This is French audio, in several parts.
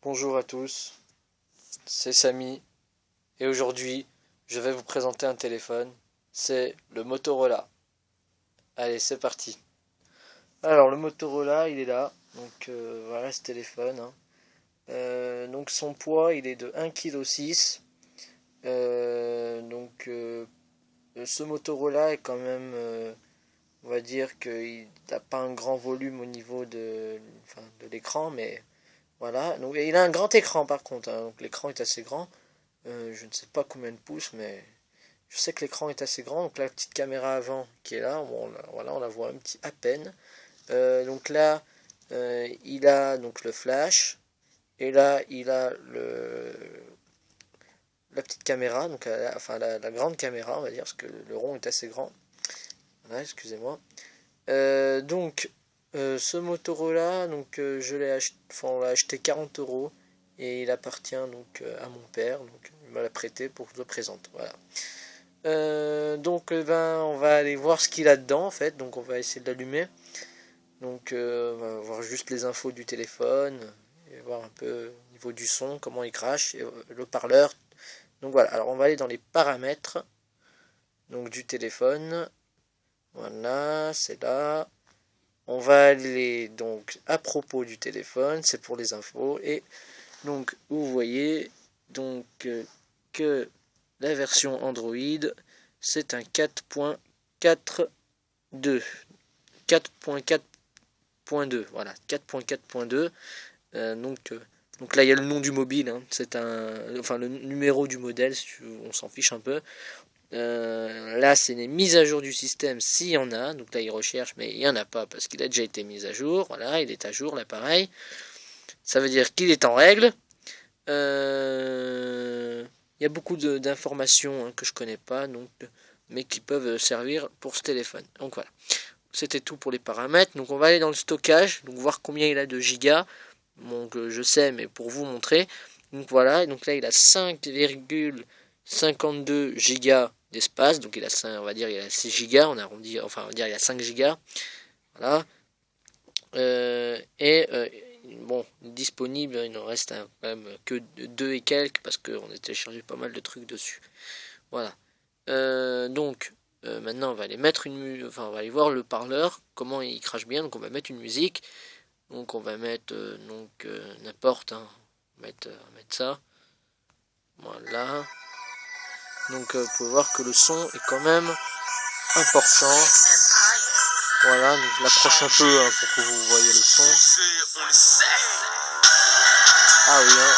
Bonjour à tous, c'est Samy et aujourd'hui je vais vous présenter un téléphone, c'est le Motorola. Allez, c'est parti. Alors le Motorola il est là, donc voilà ce téléphone, hein. Donc son poids il est de 1,6 kg. Ce Motorola est quand même, on va dire qu'il n'a pas un grand volume au niveau de l'écran, mais voilà. Donc, et il a un grand écran par contre, hein. Donc l'écran est assez grand. Je ne sais pas combien de pouces, mais je sais que l'écran est assez grand. Donc la petite caméra avant qui est là, bon, voilà, on la voit un petit à peine. Donc là, il a donc le flash, et là il a la petite caméra, donc la grande caméra, on va dire, parce que le rond est assez grand. Voilà, excusez-moi. Ce Motorola, on l'a acheté 40 euros et il appartient à mon père, donc il me l'a prêté pour que je le présente. Voilà. On va aller voir ce qu'il a dedans en fait. Donc on va essayer de l'allumer. On va voir juste les infos du téléphone et voir un peu au niveau du son comment il crache et le parleur. Donc voilà. Alors on va aller dans les paramètres donc du téléphone. Voilà, c'est là. On va aller donc à propos du téléphone, c'est pour les infos. Et donc vous voyez que la version Android c'est un 4.4.2. 4.4.2, voilà, 4.4.2. Donc là il y a le nom du mobile, hein. Le numéro du modèle, on s'en fiche un peu. Là c'est les mises à jour du système s'il y en a, donc là il recherche mais il n'y en a pas parce qu'il a déjà été mis à jour. Voilà, il est à jour l'appareil, ça veut dire qu'il est en règle. Il y a beaucoup d'informations, hein, que je connais pas, mais qui peuvent servir pour ce téléphone. Donc voilà, c'était tout pour les paramètres. Donc on va aller dans le stockage, donc voir combien il a de gigas. Donc je sais, mais pour vous montrer. Donc voilà, donc là il a 5,52 gigas d'espace, donc il a 5, on va dire il a 6 gigas, on arrondit, enfin on va dire il a 5 gigas. Voilà. Bon, disponible, il n'en reste quand même que 2 et quelques parce qu'on a téléchargé pas mal de trucs dessus. Voilà. Maintenant on va aller mettre on va aller voir le parleur, comment il crache bien. Donc on va mettre une musique. Donc on va mettre n'importe, hein. On va mettre ça. Voilà. Donc vous pouvez voir que le son est quand même important. Voilà, donc je l'approche un peu, hein, pour que vous voyez le son. Ah oui, hein.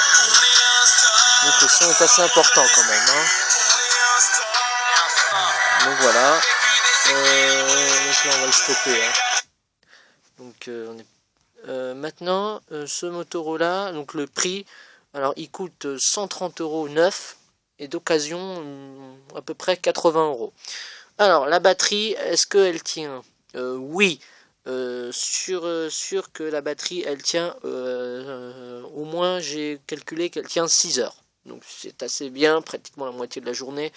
Donc le son est assez important quand même, hein. Donc voilà. Donc là on va le stopper, hein. Donc maintenant ce Motorola, donc le prix, alors il coûte 130 euros neuf et d'occasion à peu près 80 euros. Alors la batterie, est-ce qu'elle tient? Oui, sûr que la batterie elle tient, au moins j'ai calculé qu'elle tient 6 heures. Donc c'est assez bien, pratiquement la moitié de la journée.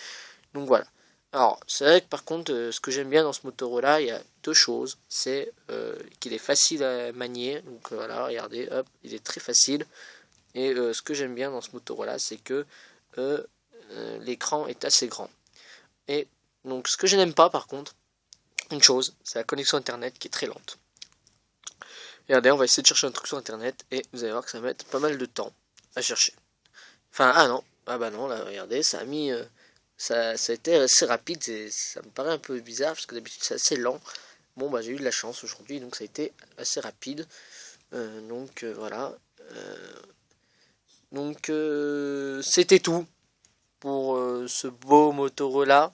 Donc voilà. Alors c'est vrai que par contre ce que j'aime bien dans ce Motorola, il y a deux choses. C'est qu'il est facile à manier. Donc voilà, regardez, hop, il est très facile. Et ce que j'aime bien dans ce Motorola, c'est que l'écran est assez grand. Et donc ce que je n'aime pas par contre, une chose, c'est la connexion internet qui est très lente. Regardez, on va essayer de chercher un truc sur internet et vous allez voir que ça va mettre pas mal de temps à chercher. Enfin, non, là regardez, ça a mis, ça a été assez rapide, ça me paraît un peu bizarre parce que d'habitude c'est assez lent. Bon bah j'ai eu de la chance aujourd'hui, donc ça a été assez rapide. Voilà. C'était tout pour ce beau Motorola.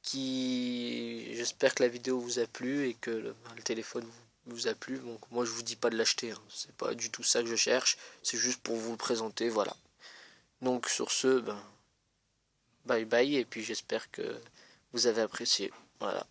J'espère que la vidéo vous a plu et que le téléphone vous a plu. Donc moi je vous dis pas de l'acheter, hein. C'est pas du tout ça que je cherche, c'est juste pour vous le présenter, voilà. Donc sur ce, bye bye, et puis j'espère que vous avez apprécié. Voilà.